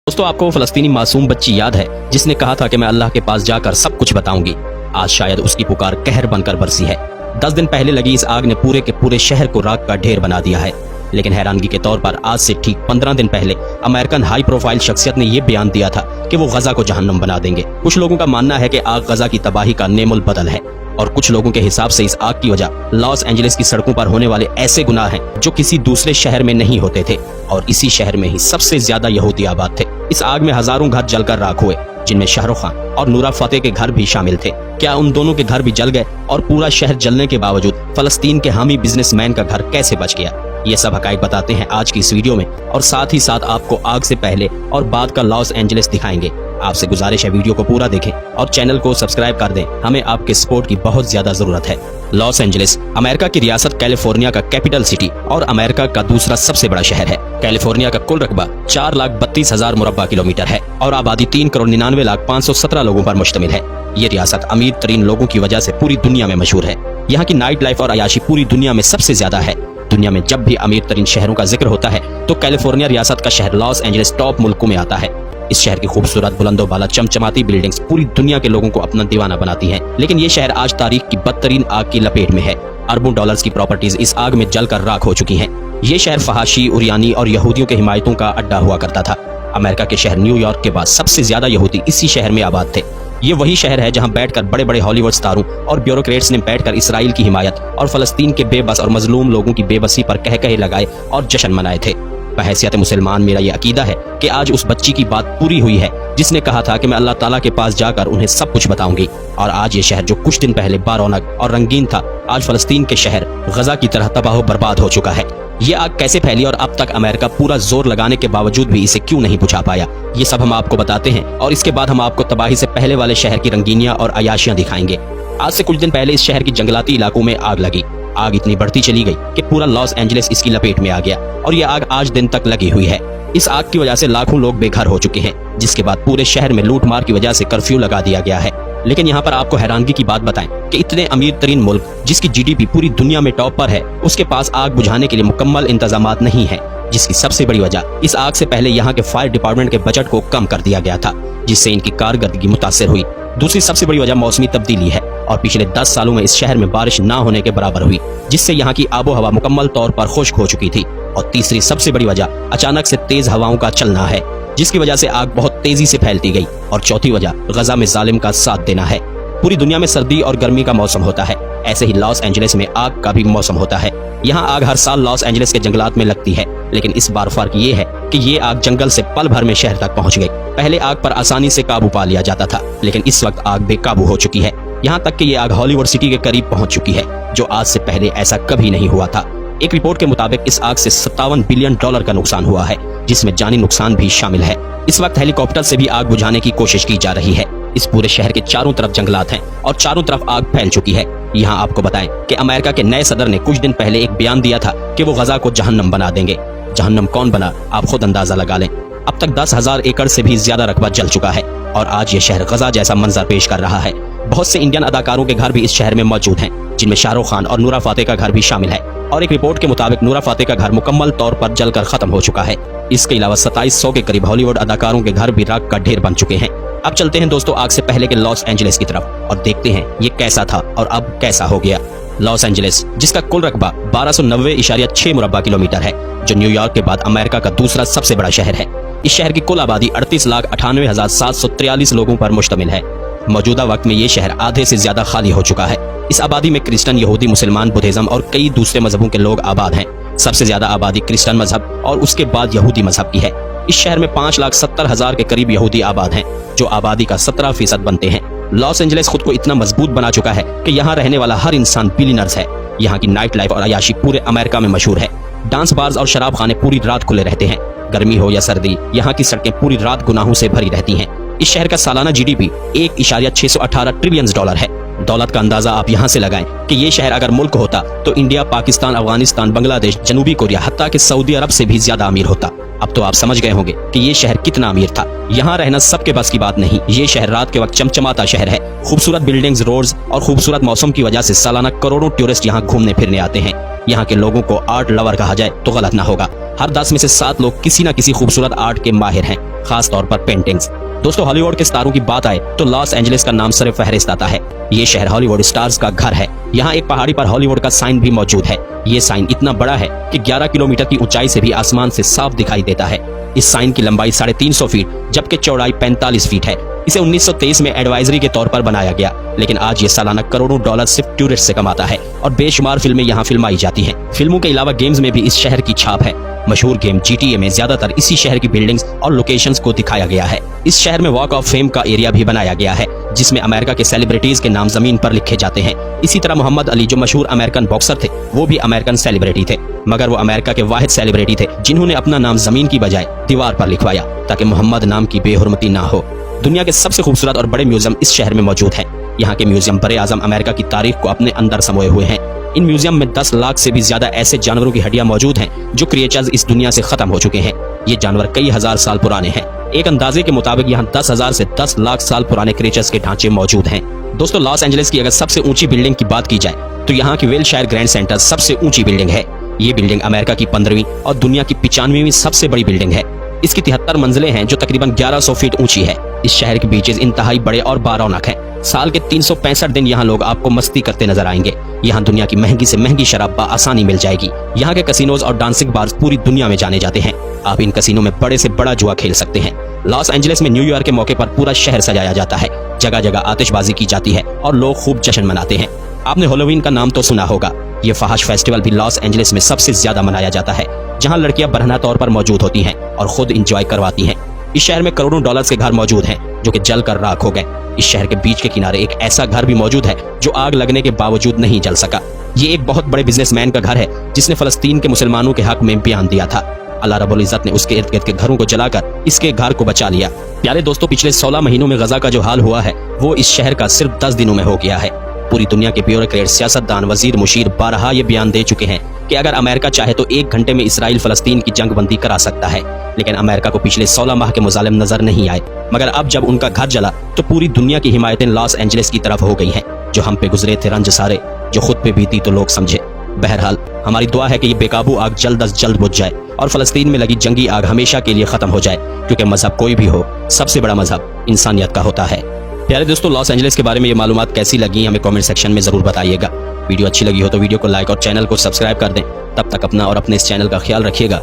दोस्तों, आपको फलस्तीनी मासूम बच्ची याद है जिसने कहा था कि मैं अल्लाह के पास जाकर सब कुछ बताऊंगी। आज शायद उसकी पुकार कहर बनकर बरसी है। 10 दिन पहले लगी इस आग ने पूरे के पूरे शहर को राख का ढेर बना दिया है। लेकिन हैरानगी के तौर पर आज से ठीक 15 दिन पहले अमेरिकन हाई प्रोफाइल शख्सियत ने यह बयान दिया था कि वो गजा को जहन्नम बना देंगे। कुछ लोगों का मानना है कि आग गजा की तबाही का नेमुल बदल है और कुछ लोगों के हिसाब से इस आग की वजह लॉस एंजलिस की सड़कों पर होने वाले ऐसे गुनाह हैं जो किसी दूसरे शहर में नहीं होते थे और इसी शहर में ही सबसे ज्यादा यहूदी आबाद थे। इस आग में हजारों घर जलकर राख हुए, जिनमें शाहरुख खान और नूरा फतेह के घर भी शामिल थे। क्या उन दोनों के घर भी जल गए और पूरा शहर जलने के बावजूद फलस्तीन के हामी बिजनेसमैन का घर कैसे बच गया? ये सब हकायक बताते हैं आज की इस वीडियो में और साथ ही साथ आपको आग से पहले और बाद का लॉस एंजलिस दिखाएंगे। आपसे गुजारिश है वीडियो को पूरा देखें और चैनल को सब्सक्राइब कर दें। hमें आपके सपोर्ट की बहुत ज्यादा जरूरत है। लॉस एंजलिस अमेरिका की रियासत कैलिफोर्निया का कैपिटल सिटी और अमेरिका का दूसरा सबसे बड़ा शहर है। कैलिफोर्निया का कुल रकबा 4,32,000 मुरब्बा किलोमीटर है और आबादी 3,99,517 लोगों पर मुश्तमिल है। ये रियासत अमीर तरीन लोगों की वजह से पूरी दुनिया में मशहूर है। यहाँ की नाइट लाइफ और अयाशी पूरी दुनिया में सबसे ज्यादा है। दुनिया में जब भी अमीर तरीन शहरों का जिक्र होता है तो कैलिफोर्निया रियासत का शहर लॉस एंजलिस टॉप मुल्कों में आता है। इस शहर की खूबसूरत बुलंदो बाला चमचमाती बिल्डिंग्स पूरी दुनिया के लोगों को अपना दीवाना बनाती हैं। लेकिन ये शहर आज तारीख की बदतरीन आग की लपेट में है। अरबों डॉलर्स की प्रॉपर्टीज इस आग में जलकर राख हो चुकी हैं। ये शहर फहाशी, उरियानी और यहूदियों के हिमायतों का अड्डा हुआ करता था। अमेरिका के शहर न्यूयॉर्क के बाद सबसे ज्यादा यहूदी इसी शहर में आबाद थे। ये वही शहर है जहां बैठकर बड़े बड़े हॉलीवुड स्टारों और ब्यूरोक्रेट्स ने बैठकर इसराइल की हिमायत और फलस्तीन के बेबस और मजलूम लोगों की बेबसी पर कह कहे लगाए और जश्न मनाए थे। बहैसियत मुसलमान मेरा ये अकीदा है कि आज उस बच्ची की बात पूरी हुई है जिसने कहा था कि मैं अल्लाह ताला के पास जाकर उन्हें सब कुछ बताऊंगी। और आज ये शहर जो कुछ दिन पहले बारौनक और रंगीन था, आज फलस्तीन के शहर गजा की तरह तबाह बर्बाद हो चुका है। ये आग कैसे फैली और अब तक अमेरिका पूरा जोर लगाने के बावजूद भी इसे क्यों नहीं बुझा पाया, ये सब हम आपको बताते हैं और इसके बाद हम आपको तबाही से पहले वाले शहर की रंगीनियां और अयाशियां दिखाएंगे। आज से कुछ दिन पहले इस शहर की जंगलाती इलाकों में आग लगी। आग इतनी बढ़ती चली गई कि पूरा लॉस एंजलिस इसकी लपेट में आ गया और ये आग आज दिन तक लगी हुई है। इस आग की वजह से लाखों लोग बेघर हो चुके हैं, जिसके बाद पूरे शहर में लूटमार की वजह से कर्फ्यू लगा दिया गया है। लेकिन यहाँ पर आपको हैरानगी की बात बताएं कि इतने अमीर तरीन मुल्क जिसकी जीडीपी पूरी दुनिया में टॉप पर है, उसके पास आग बुझाने के लिए मुकम्मल इंतजामात नहीं है, जिसकी सबसे बड़ी वजह इस आग से पहले यहाँ के फायर डिपार्टमेंट के बजट को कम कर दिया गया था, जिससे इनकी कारकर्दगी मुतासिर हुई। दूसरी सबसे बड़ी वजह मौसमी तब्दीली है और पिछले 10 सालों में इस शहर में बारिश ना होने के बराबर हुई, जिससे यहाँ की आबो हवा मुकम्मल तौर पर खुश्क हो चुकी थी। और तीसरी सबसे बड़ी वजह अचानक से तेज हवाओं का चलना है, जिसकी वजह से आग बहुत तेजी से फैलती गई। और चौथी वजह गजा में जालिम का साथ देना है। पूरी दुनिया में सर्दी और गर्मी का मौसम होता है, ऐसे ही लॉस एंजलिस में आग का भी मौसम होता है। यहाँ आग हर साल लॉस एंजलिस के जंगलात में लगती है, लेकिन इस बार फर्क ये है कि ये आग जंगल से पल भर में शहर तक पहुँच गई। पहले आग पर आसानी से काबू पा लिया जाता था, लेकिन इस वक्त आग बेकाबू हो चुकी है। यहाँ तक कि ये आग हॉलीवुड सिटी के करीब पहुँच चुकी है, जो आज से पहले ऐसा कभी नहीं हुआ था। एक रिपोर्ट के मुताबिक इस आग से $57 बिलियन का नुकसान हुआ है, जिसमें जानी नुकसान भी शामिल है। इस वक्त हेलीकॉप्टर से भी आग बुझाने की कोशिश की जा रही है। इस पूरे शहर के चारों तरफ जंगलात हैं और चारों तरफ आग फैल चुकी है। यहाँ आपको बताएं कि अमेरिका के नए सदर ने कुछ दिन पहले एक बयान दिया था कि वो गजा को जहन्नम बना देंगे। जहन्नम कौन बना, आप खुद अंदाजा लगा लें। अब तक 10,000 एकड़ से भी ज्यादा रकबा जल चुका है और आज ये शहर गजा जैसा मंजर पेश कर रहा है। बहुत से इंडियन अदाकारों के घर भी इस शहर में मौजूद हैं, जिनमें शाहरुख खान और नूरा फतेह का घर भी शामिल है। और एक रिपोर्ट के मुताबिक नूरा फतेह का घर मुकम्मल तौर पर जलकर खत्म हो चुका है। इसके अलावा 2700 के करीब हॉलीवुड अदाकारों के घर भी राख का ढेर बन चुके हैं। अब चलते हैं दोस्तों आग से पहले के लॉस एंजलिस की तरफ और देखते हैं ये कैसा था और अब कैसा हो गया। लॉस एंजलिस, जिसका कुल रकबा 1290.6 मुरब्बा किलोमीटर है, जो न्यूयॉर्क के बाद अमेरिका का दूसरा सबसे बड़ा शहर है। इस शहर की कुल आबादी 38,98,743 लोगों पर मुश्तमिल है। मौजूदा वक्त में ये शहर आधे से ज्यादा खाली हो चुका है। इस आबादी में क्रिश्चियन, यहूदी, मुसलमान, बुद्धिज्म और कई दूसरे मजहबों के लोग आबाद हैं। सबसे ज्यादा आबादी क्रिश्चियन मजहब और उसके बाद यहूदी मजहब की है। इस शहर में 5,70,000 के करीब यहूदी आबाद हैं, जो आबादी का 17% बनते हैं। लॉस एंजलिस खुद को इतना मजबूत बना चुका है कि यहाँ रहने वाला हर इंसान बिलियनर्स है। यहाँ की नाइट लाइफ और अयाशी पूरे अमेरिका में मशहूर है। डांस बार्स और शराब खाने पूरी रात खुले रहते हैं। गर्मी हो या सर्दी, यहाँ की सड़कें पूरी रात गुनाहों से भरी रहती हैं। इस शहर का सालाना जीडीपी $1.618 ट्रिलियन है। दौलत का अंदाजा आप यहाँ से लगाएं कि ये शहर अगर मुल्क होता तो इंडिया, पाकिस्तान, अफगानिस्तान, बांग्लादेश, जनूबी कोरिया, हत्ता कि सऊदी अरब से भी ज्यादा अमीर होता। अब तो आप समझ गए होंगे कि ये शहर कितना अमीर था। यहाँ रहना सबके बस की बात नहीं। ये शहर रात के वक्त चमचमाता शहर है। खूबसूरत बिल्डिंग्स, रोड्स और खूबसूरत मौसम की वजह से सालाना करोड़ों टूरिस्ट यहाँ घूमने फिरने आते हैं। यहाँ के लोगों को आर्ट लवर कहा जाए तो गलत ना होगा। हर 10 में से 7 लोग किसी न किसी खूबसूरत आर्ट के माहिर हैं, खास तौर पर पेंटिंग्स। दोस्तों, हॉलीवुड के सितारों की बात आए तो लॉस एंजलिस का नाम सर फहरिस्त आता है। ये शहर हॉलीवुड स्टार्स का घर है। यहाँ एक पहाड़ी पर हॉलीवुड का साइन भी मौजूद है। ये साइन इतना बड़ा है कि 11 किलोमीटर की ऊंचाई से भी आसमान से साफ दिखाई देता है। इस साइन की लंबाई 350 फीट जबकि चौड़ाई 45 फीट है। इसे 1923 में एडवाइजरी के तौर पर बनाया गया, लेकिन आज ये सालाना करोड़ों डॉलर सिर्फ टूरिस्ट से कमाता है और बेशुमार फिल्में यहाँ फिल्माई जाती हैं। फिल्मों के अलावा गेम्स में भी इस शहर की छाप है। मशहूर गेम GTA में ज्यादातर इसी शहर की बिल्डिंग्स और लोकेशंस को दिखाया गया है। इस शहर में वॉक ऑफ फेम का एरिया भी बनाया गया है, जिसमें अमेरिका के सेलिब्रिटीज के नाम जमीन पर लिखे जाते हैं। इसी तरह मोहम्मद अली, जो मशहूर अमेरिकन बॉक्सर थे, वो भी अमेरिकन सेलिब्रिटी थे, मगर वो अमेरिका के वाहिद सेलिब्रिटी थे जिन्होंने अपना नाम जमीन की बजाय दीवार पर लिखवाया ताकि मोहम्मद नाम की बेहुरमती ना हो। दुनिया के सबसे खूबसूरत और बड़े म्यूजियम इस शहर में मौजूद हैं। यहाँ के म्यूजियम बड़े आजम अमेरिका की तारीख को अपने अंदर समोए हुए हैं। इन म्यूजियम में 10 लाख से भी ज्यादा ऐसे जानवरों की हड्डियां मौजूद हैं जो क्रिएचर्स इस दुनिया से खत्म हो चुके हैं। ये जानवर कई हजार साल पुराने हैं। एक अंदाजे के मुताबिक यहाँ 10,000 से 10 लाख साल पुराने क्रिएचर्स के ढांचे मौजूद हैं। दोस्तों, लॉस एंजलिस की अगर सबसे ऊंची बिल्डिंग की बात की जाए तो यहाँ की विल्शायर ग्रैंड सेंटर सबसे ऊंची बिल्डिंग है। ये बिल्डिंग अमेरिका की 15वीं और दुनिया की 95वीं सबसे बड़ी बिल्डिंग है। इसकी 73 मंजिलें हैं जो तकरीबन 1100 फीट ऊंची है। इस शहर के बीचेस इंतहाई बड़े और बारौनक हैं। साल के 365 दिन यहाँ लोग आपको मस्ती करते नजर आएंगे। यहाँ दुनिया की महंगी से महंगी शराब आसानी मिल जाएगी। यहाँ के कसिनोज और डांसिंग बार्स पूरी दुनिया में जाने जाते हैं। आप इन कसिनों में बड़े से बड़ा जुआ खेल सकते हैं। लॉस एंजलिस में न्यू ईयर के मौके पर पूरा शहर सजाया जाता है। जगह जगह आतिशबाजी की जाती है और लोग खूब जश्न मनाते हैं। आपने हैलोवीन का नाम तो सुना होगा। ये फहाश फेस्टिवल भी लॉस एंजलिस में सबसे ज्यादा मनाया जाता है, जहाँ लड़कियां बरहना तौर पर मौजूद होती हैं और खुद इंजॉय करवाती हैं। इस शहर में करोड़ों डॉलर्स के घर मौजूद हैं जो कि जल कर राख हो गए। इस शहर के बीच के किनारे एक ऐसा घर भी मौजूद है जो आग लगने के बावजूद नहीं जल सका। ये एक बहुत बड़े बिजनेसमैन का घर है जिसने फलस्तीन के मुसलमानों के हक में बयान दिया था। अल्लाह रब्बुल इज्जत ने उसके इर्द गिर्द के घरों को जलाकर इसके घर को बचा लिया। प्यारे दोस्तों, पिछले 16 महीनों में गजा का जो हाल हुआ है वो इस शहर का सिर्फ 10 दिनों में हो गया है। पूरी दुनिया के ब्यूरोक्रेट, सियासतदान, वजीर, मुशीर बारहा ये बयान दे चुके हैं कि अगर अमेरिका चाहे तो 1 घंटे में इसराइल फलस्तीन की जंगबंदी करा सकता है, लेकिन अमेरिका को पिछले 16 माह के मुजालिम नजर नहीं आए। मगर अब जब उनका घर जला तो पूरी दुनिया की हिमायतें लॉस एंजलिस की तरफ हो गई हैं। जो हम पे गुजरे थे रंज सारे, जो खुद पे बीती तो लोग समझे। बहरहाल हमारी दुआ है कि ये बेकाबू आग जल्द अज जल्द बुझ जाए और फलस्तीन में लगी जंगी आग हमेशा के लिए खत्म हो जाए, क्योंकि मजहब कोई भी हो, सबसे बड़ा मजहब इंसानियत का होता है। प्यारे दोस्तों, लॉस एंजलिस के बारे में ये मालूमात कैसी लगी हमें कमेंट सेक्शन में जरूर बताइएगा। वीडियो अच्छी लगी हो तो वीडियो को लाइक और चैनल को सब्सक्राइब कर दें। तब तक अपना और अपने इस चैनल का ख्याल रखिएगा।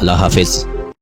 अल्लाह हाफिज।